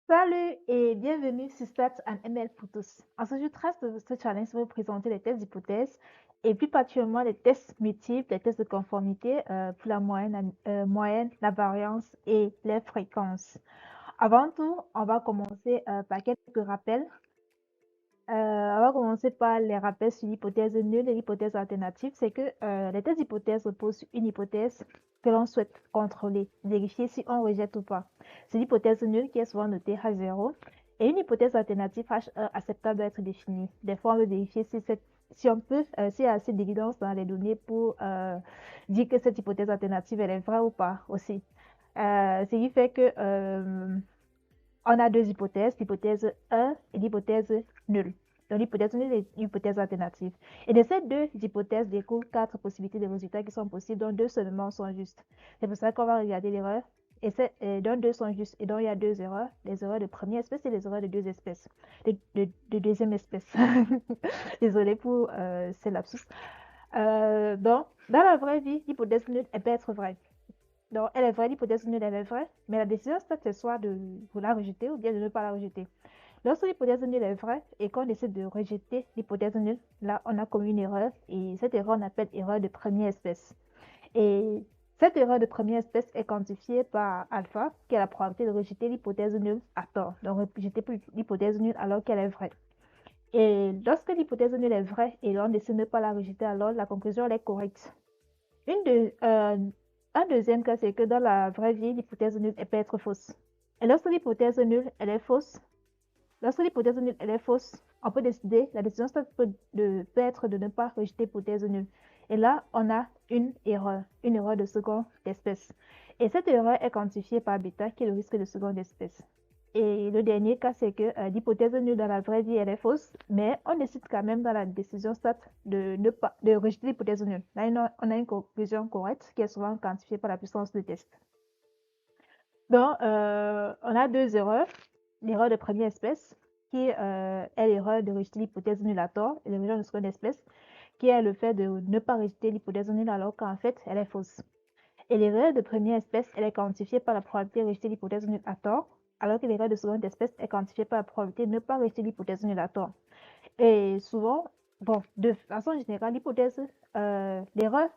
Salut et bienvenue sur Stats and ML pour tous. En ce jour 13 de ce challenge, je vais vous présenter les tests d'hypothèse et plus particulièrement les tests multiples, les tests de conformité pour la moyenne, la variance et les fréquences. Avant tout, on va commencer par quelques rappels. On va commencer par les rappels sur l'hypothèse nulle et l'hypothèse alternative. C'est que les tests d'hypothèse reposent sur une hypothèse que l'on souhaite contrôler, vérifier si on rejette ou pas. C'est l'hypothèse nulle qui est souvent notée H0 et une hypothèse alternative H1 acceptable d'être définie. Des fois, on veut vérifier si on peut, s'il y a assez d'évidence dans les données pour dire que cette hypothèse alternative elle est vraie ou pas aussi. Ce qui fait que on a deux hypothèses, l'hypothèse 1 et l'hypothèse nulle. Donc l'hypothèse nulle et l'hypothèse alternative. Et de ces deux hypothèses découlent quatre possibilités de résultats qui sont possibles, dont deux seulement sont justes. C'est pour ça qu'on va regarder l'erreur. Donc deux sont justes et donc il y a deux erreurs, les erreurs de première espèce et les erreurs de deux espèces, de deuxième espèce. Désolée pour ces lapsus. Donc, dans la vraie vie, l'hypothèse nulle, elle peut être vraie. Donc, elle est vraie, l'hypothèse nulle, elle est vraie, mais la décision, c'est soit de vous la rejeter ou bien de ne pas la rejeter. Lorsque l'hypothèse nulle est vraie et qu'on décide de rejeter l'hypothèse nulle, là, on a commis une erreur et cette erreur, on appelle erreur de première espèce. Et cette erreur de première espèce est quantifiée par alpha, qui est la probabilité de rejeter l'hypothèse nulle à tort. Donc, rejeter l'hypothèse nulle alors qu'elle est vraie. Et lorsque l'hypothèse nulle est vraie et on décide de ne pas la rejeter, alors la conclusion elle est correcte. Un deuxième cas, c'est que dans la vraie vie, l'hypothèse nulle elle peut être fausse. Et lorsque l'hypothèse nulle elle est fausse, on peut décider, la décision peut être de ne pas rejeter l'hypothèse nulle. Et là, on a une erreur de seconde espèce. Et cette erreur est quantifiée par bêta, qui est le risque de seconde espèce. Et le dernier cas, c'est que l'hypothèse nulle dans la vraie vie, elle est fausse, mais on décide quand même dans la décision stat de rejeter l'hypothèse nulle. Là, on a une conclusion correcte qui est souvent quantifiée par la puissance de test. Donc, on a deux erreurs. L'erreur de première espèce, qui est l'erreur de rejeter l'hypothèse nulle à tort, et l'erreur de seconde espèce, qui est le fait de ne pas rejeter l'hypothèse nulle alors qu'en fait, elle est fausse. Et l'erreur de première espèce, elle est quantifiée par la probabilité de rejeter l'hypothèse nulle à tort, alors que l'erreur de seconde espèce est quantifiée par la probabilité de ne pas rejeter l'hypothèse nulle à tort. Et souvent, bon, de façon générale, l'erreur,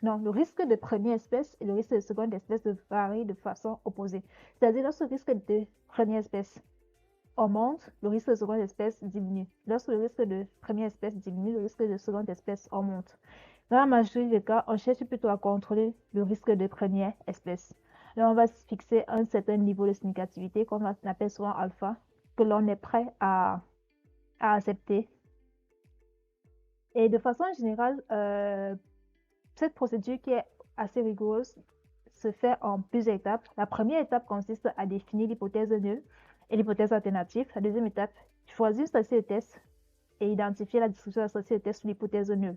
non, le risque de première espèce et le risque de seconde espèce varient de façon opposée. C'est-à-dire, lorsque le risque de première espèce augmente, le risque de seconde espèce diminue. Lorsque le risque de première espèce diminue, le risque de seconde espèce augmente. Dans la majorité des cas, on cherche plutôt à contrôler le risque de première espèce. Là, on va fixer un certain niveau de significativité qu'on appelle souvent alpha, que l'on est prêt à accepter. Et de façon générale, cette procédure qui est assez rigoureuse se fait en plusieurs étapes. La première étape consiste à définir l'hypothèse nulle et l'hypothèse alternative. La deuxième étape, choisir une stratégie de test et identifier la distribution de la stratégie de test sur l'hypothèse nulle.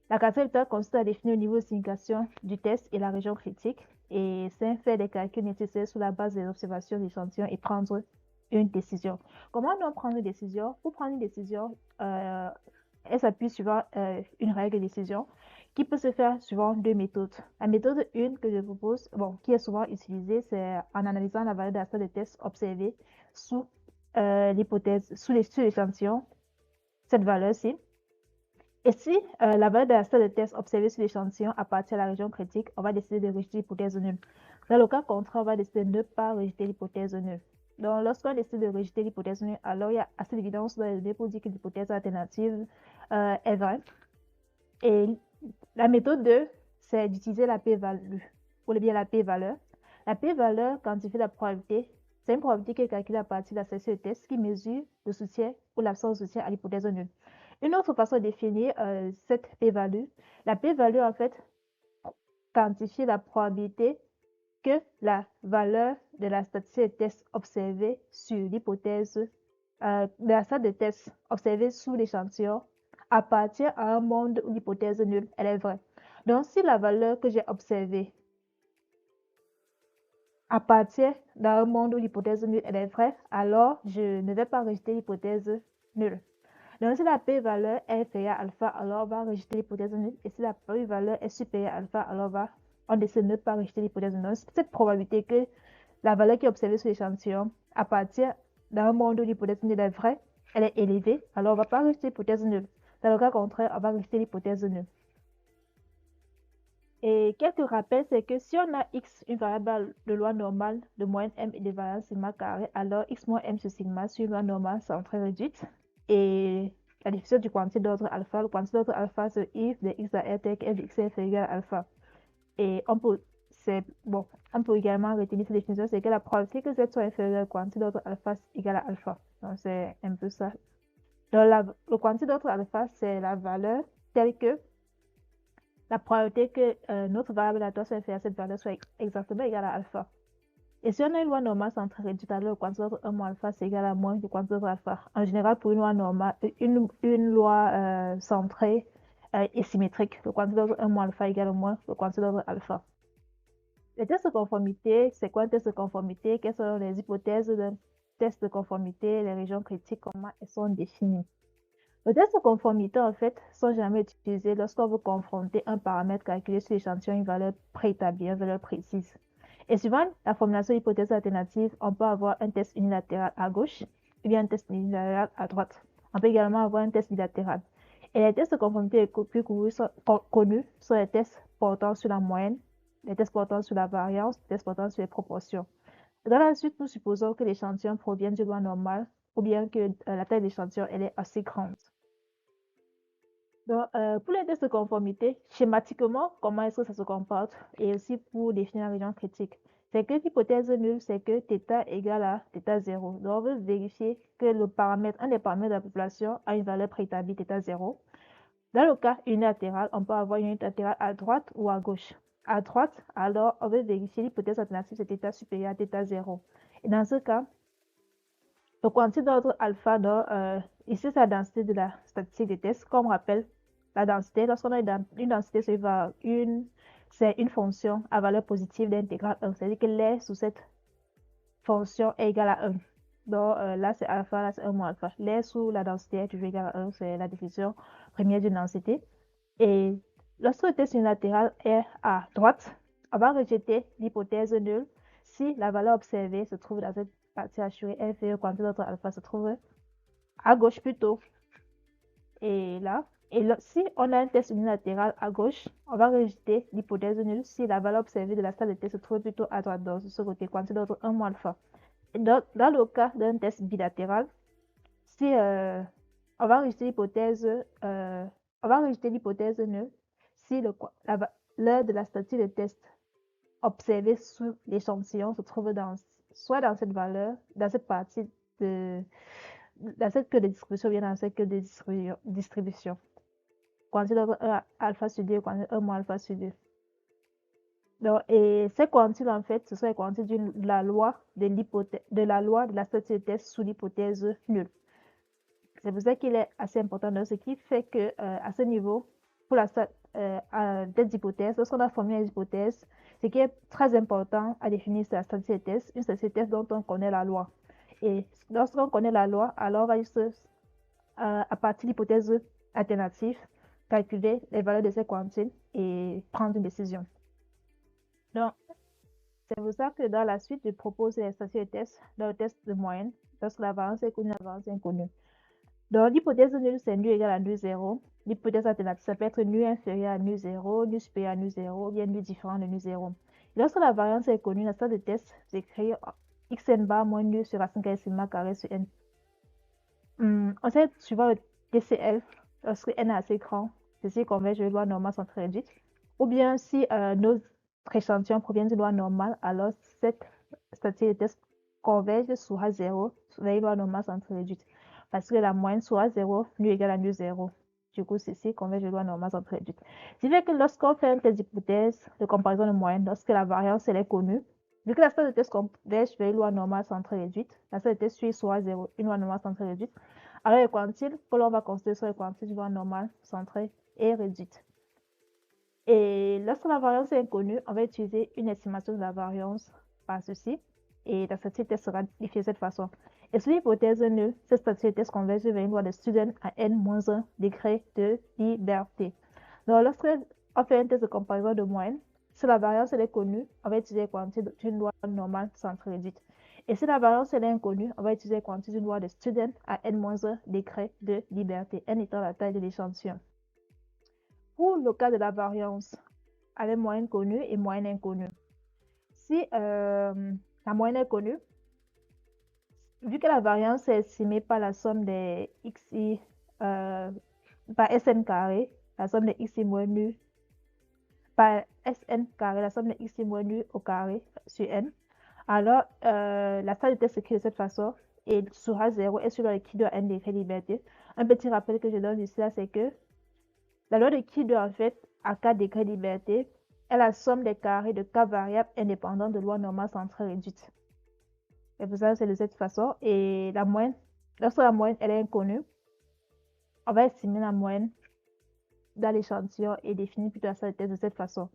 La quatrième étape consiste à définir le niveau de signification du test et la région critique, et c'est faire des calculs nécessaires sur la base des observations d'échantillons et prendre une décision. Comment on prendre une décision? Pour prendre une décision, elle s'appuie sur une règle de décision qui peut se faire suivant deux méthodes. La méthode 1 que je propose, bon, qui est souvent utilisée, c'est en analysant la valeur de la salle de test observée sous sous l'échantillon, cette valeur-ci. Et si la valeur de la salle de test observée sur l'échantillon appartient à la région critique, on va décider de rejeter l'hypothèse nulle. Dans le cas contraire, on va décider de ne pas rejeter l'hypothèse nulle. Donc, lorsqu'on décide de rejeter l'hypothèse nulle, alors il y a assez d'évidence dans les données pour dire que l'hypothèse alternative est vraie. Et la méthode 2, c'est d'utiliser la p-value, ou bien la p-valeur. La p-valeur quantifie la probabilité. C'est une probabilité qui est calculée à partir de la section de test qui mesure le soutien ou l'absence de soutien à l'hypothèse nulle. Une autre façon de définir cette p-value, la p-value en fait quantifie la probabilité que la valeur de la statistique de test observée sur l'hypothèse de la salle de test observée sous l'échantillon appartient à un monde où l'hypothèse nulle elle est vraie. Donc, si la valeur que j'ai observée appartient dans un monde où l'hypothèse nulle elle est vraie, alors je ne vais pas rejeter l'hypothèse nulle. Donc, si la p-valeur est inférieure à alpha, alors on va rejeter l'hypothèse nulle. Et si la p-valeur est supérieure à alpha, alors on décide de ne pas rejeter l'hypothèse nulle. C'est cette probabilité que la valeur qui est observée sur l'échantillon à partir d'un monde où l'hypothèse nulle est vraie, elle est élevée, alors on ne va pas rejeter l'hypothèse nulle. Dans le cas contraire, on va rejeter l'hypothèse nulle. Et quelques rappels, c'est que si on a x, une variable de loi normale de moyenne m et de variance sigma carré, alors x moins m sur sigma sur une loi normale centrée réduite. Et la définition du quantité d'ordre alpha, le quantité d'ordre alpha, c'est if de x à r tel que f de x est égal à alpha. Et on peut également retenir cette définition, c'est que la probabilité que z soit inférieur au quantité d'ordre alpha égale à alpha. Donc c'est un peu ça. Donc le quantité d'ordre alpha, c'est la valeur telle que la probabilité que notre variable aléatoire soit inférieure à cette valeur soit exactement égale à alpha. Et si on a une loi normale centrée réduite, alors le quantité d'ordre 1 moins alpha, c'est égal à moins du quantité d'ordre alpha. En général, pour une loi normale, une loi centrée et symétrique, le quantité d'ordre 1 moins alpha égale à moins le quantité d'ordre alpha. Les tests de conformité, c'est quoi un test de conformité? Quelles sont les hypothèses d'un test de conformité? Les régions critiques, comment elles sont définies? Les tests de conformité, en fait, sont jamais utilisés lorsqu'on veut confronter un paramètre calculé sur l'échantillon à une valeur préétablie, une valeur précise. Et suivant la formulation d'hypothèses alternatives, on peut avoir un test unilatéral à gauche ou bien un test unilatéral à droite. On peut également avoir un test bilatéral. Et les tests de conformité les plus connus sont les tests portant sur la moyenne, les tests portant sur la variance, les tests portant sur les proportions. Dans la suite, nous supposons que l'échantillon provient d'une loi normale ou bien que la taille de l'échantillon est assez grande. Donc, pour les tests de conformité, schématiquement, comment est-ce que ça se comporte? Et aussi pour définir la région critique. C'est que l'hypothèse nulle, c'est que θ égale à θ0. Donc, on veut vérifier que un des paramètres de la population a une valeur préétablie θ0. Dans le cas unilatéral, on peut avoir une unilatérale à droite ou à gauche. À droite, alors, on veut vérifier l'hypothèse alternative, c'est θ supérieur à θ0. Et dans ce cas, le quantité d'ordre alpha, ici, c'est la densité de la statistique des tests. Comme on rappelle, la densité, lorsqu'on a une densité, c'est une fonction à valeur positive d'intégrale 1. C'est-à-dire que l'air sous cette fonction est égal à 1. Donc là, c'est alpha, là, c'est 1 moins alpha. L'air sous la densité est toujours égal à 1. C'est la définition première d'une densité. Et lorsque le test unilatéral est à droite, on va rejeter l'hypothèse nulle si la valeur observée se trouve dans cette partie assurée inférieure quand notre alpha se trouve à gauche plutôt. Et là, si on a un test unilatéral à gauche, on va rejeter l'hypothèse nulle si la valeur observée de la salle de test se trouve plutôt à droite, donc sur ce côté, quantité d'ordre 1 moins alpha. Et dans le cas d'un test bilatéral, si on va rejeter l'hypothèse nulle si l'heure de la statistique de test observée sur l'échantillon se trouve soit dans cette valeur, dans cette partie dans cette queue de distribution, bien dans cette queue de distribution. Quantité d'ordre 1 alpha sur 2, quantité 1 moins alpha sur 2. Donc, et ces quantités, en fait, ce sont les quantités de la loi de la statistique de test sous l'hypothèse nulle. C'est pour ça qu'il est assez important. Donc, ce qui fait que à ce niveau, pour des hypothèses, lorsqu'on a formulé les hypothèses, ce qui est très important à définir, c'est la statistique de test, une statistique de test dont on connaît la loi. Et lorsqu'on connaît la loi, alors on va juste, à partir d'hypothèses alternatives, calculer les valeurs de ces quantités et prendre une décision. Donc, c'est pour ça que dans la suite, je propose les statistiques de test dans le test de moyenne, lorsque la variance est connue, la variance est inconnue. Donc, l'hypothèse nulle, c'est nu égale à nu 0. L'hypothèse alternative, ça peut être nu inférieur à nu 0, nu supérieur à nu 0, ou bien nu différent de nu 0. Et lorsque la variance est connue, la salle de test s'écrit xn bar moins nu sur racine carrée sigma carré sur n. On sait, suivant le TCL, lorsque n est assez grand, ceci converge de loi normale centrée réduite. Ou bien si nos échantillons proviennent d'une loi normale, alors cette statistique de test converge sur A0 vers une loi normale centrée réduite. Parce que la moyenne sur A0, nu égale à nu 0. Du coup, ceci converge de loi normale centrée réduite. Ce qui fait que lorsqu'on fait un test d'hypothèse de comparaison de moyenne, lorsque la variance elle est connue, vu que la statistique de test converge vers une loi normale centrée réduite, la statistique de test suit sur A0, une loi normale centrée réduite, alors les quantités que l'on va considérer sont les quantités d'une loi normale centrée et réduite. Et lorsque la variance est inconnue, on va utiliser une estimation de la variance par ceci. Et la statistique de test sera définie de cette façon. Et sous l'hypothèse nulle, cette statistique de test converge vers une loi de Student à n-1 degré de liberté. Donc, lorsqu'on fait un test de comparaison de moyenne, Si la variance elle est connue, on va utiliser les quantités d'une loi normale centrée réduite. Et si la variance elle est inconnue, on va utiliser les quantités d'une loi de Student à n-1 degrés de liberté, n étant la taille de l'échantillon. Pour le cas de la variance avec moyenne connue et moyenne inconnue, si la moyenne est connue, vu que la variance est estimée par la somme des xi par Sn carré, la somme de xi moins nu, par Sn carré, la somme de xi moins nu au carré sur n, alors la salle de test s'écrit de cette façon et sera 0 et sur le qui de n degrés de liberté. Un petit rappel que je donne ici, c'est que la loi de qui de en fait à k degrés de liberté est la somme des carrés de k variables indépendantes de loi normale centrée réduite. Et pour ça, c'est de cette façon. Et la moyenne, lorsque la moyenne elle est inconnue, on va estimer la moyenne dans l'échantillon et définir plutôt la salle de test de cette façon.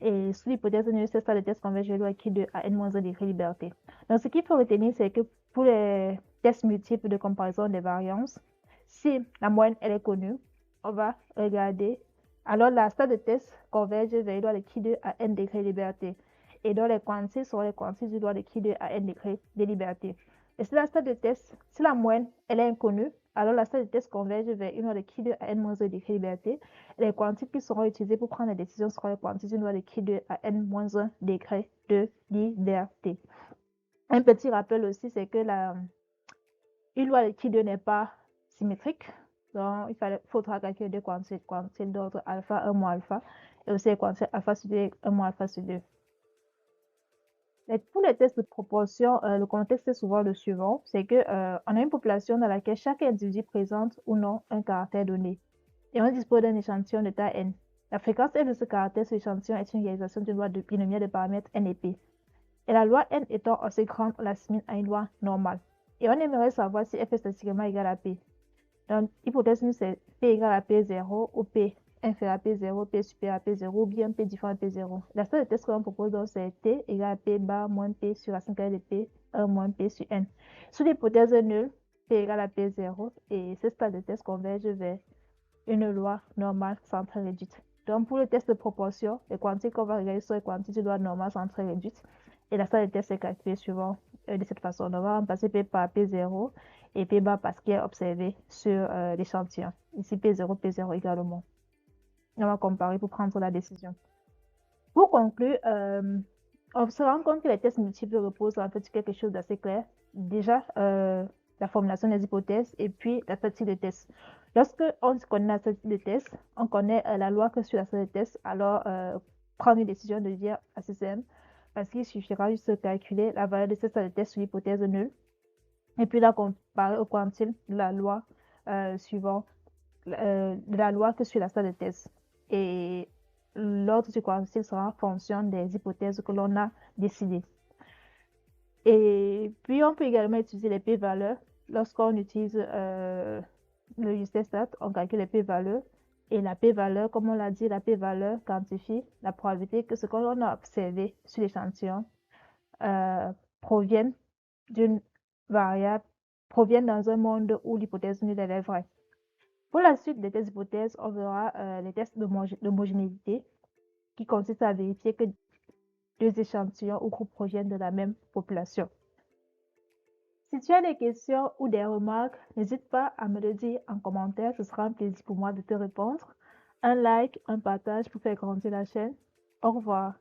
Et sous l'hypothèse de cette salle de test converge vers qui de à n-1 degré de liberté. Donc, ce qu'il faut retenir, c'est que pour les tests multiples de comparaison des variances, si la moyenne elle est connue, on va regarder. Alors, la salle de test converge vers le qui de à n degré de liberté. Et donc, les quantités seront les quantités du droit de qui de à n degré de liberté. Et si la salle de test, si la moyenne elle est inconnue, alors la salle de test converge vers une loi de qui de à n-1 degré de liberté. Les quantités qui seront utilisées pour prendre les décisions seront les quantités d'une loi de qui de à n-1 degré de liberté. Un petit rappel aussi, c'est que une loi de qui de n'est pas symétrique. Donc, il faudra calculer deux quantités d'ordre alpha, 1 moins alpha, et aussi les quantités alpha sur 2 et 1 moins alpha sur 2. Pour les tests de proportion, le contexte est souvent le suivant, c'est qu'on a une population dans laquelle chaque individu présente ou non un caractère donné. Et on dispose d'un échantillon de taille n. La fréquence f de ce caractère sur l'échantillon est une réalisation d'une loi de binomiale de paramètres n et p. Et la loi n étant assez grande, on l'assimile à une loi normale. Et on aimerait savoir si f est statistiquement égal à p. Donc, l'hypothèse nous c'est p égale à p0 ou p inférieur à p0, p supérieur à p0 ou bien p différent de p0. La salle de test que l'on propose donc c'est t égale à p bar moins p sur racine carrée de p 1 moins p sur n. Sous l'hypothèse nulle, p égale à p0 et cette salle de test converge vers une loi normale centrée réduite. Donc, pour le test de proportion, les quantités qu'on va regarder sont les quantités de loi normale centrée réduite. Et la salle de test est calculée suivant de cette façon. On va remplacer P par P0 et P bar parce qu'il est observé sur l'échantillon. Ici, P0, P0 également. On va comparer pour prendre la décision. Pour conclure, on se rend compte que les tests multiples reposent en fait sur quelque chose d'assez clair. Déjà, la formulation des hypothèses et puis la statistique de test. Lorsque on connaît la statistique de test, on connaît la loi que sur la statistique de test, alors prendre une décision devient assez simple parce qu'il suffira juste de calculer la valeur de cette statistique de test sur l'hypothèse nulle et puis la comparer au quantile de la loi suivant de la loi que sur la statistique de test. Et l'ordre du quantile sera en fonction des hypothèses que l'on a décidées. Et puis, on peut également utiliser les p-valeurs. Lorsqu'on utilise le Eustat, on calcule les p-valeurs. Et la p-valeur, comme on l'a dit, la p-valeur quantifie la probabilité que ce que l'on a observé sur l'échantillon provienne d'une variable, provienne dans un monde où l'hypothèse nulle est vraie. Pour la suite des tests d'hypothèse, on verra les tests d'homogénéité qui consistent à vérifier que deux échantillons ou groupes proviennent de la même population. Si tu as des questions ou des remarques, n'hésite pas à me le dire en commentaire, ce sera un plaisir pour moi de te répondre. Un like, un partage pour faire grandir la chaîne. Au revoir.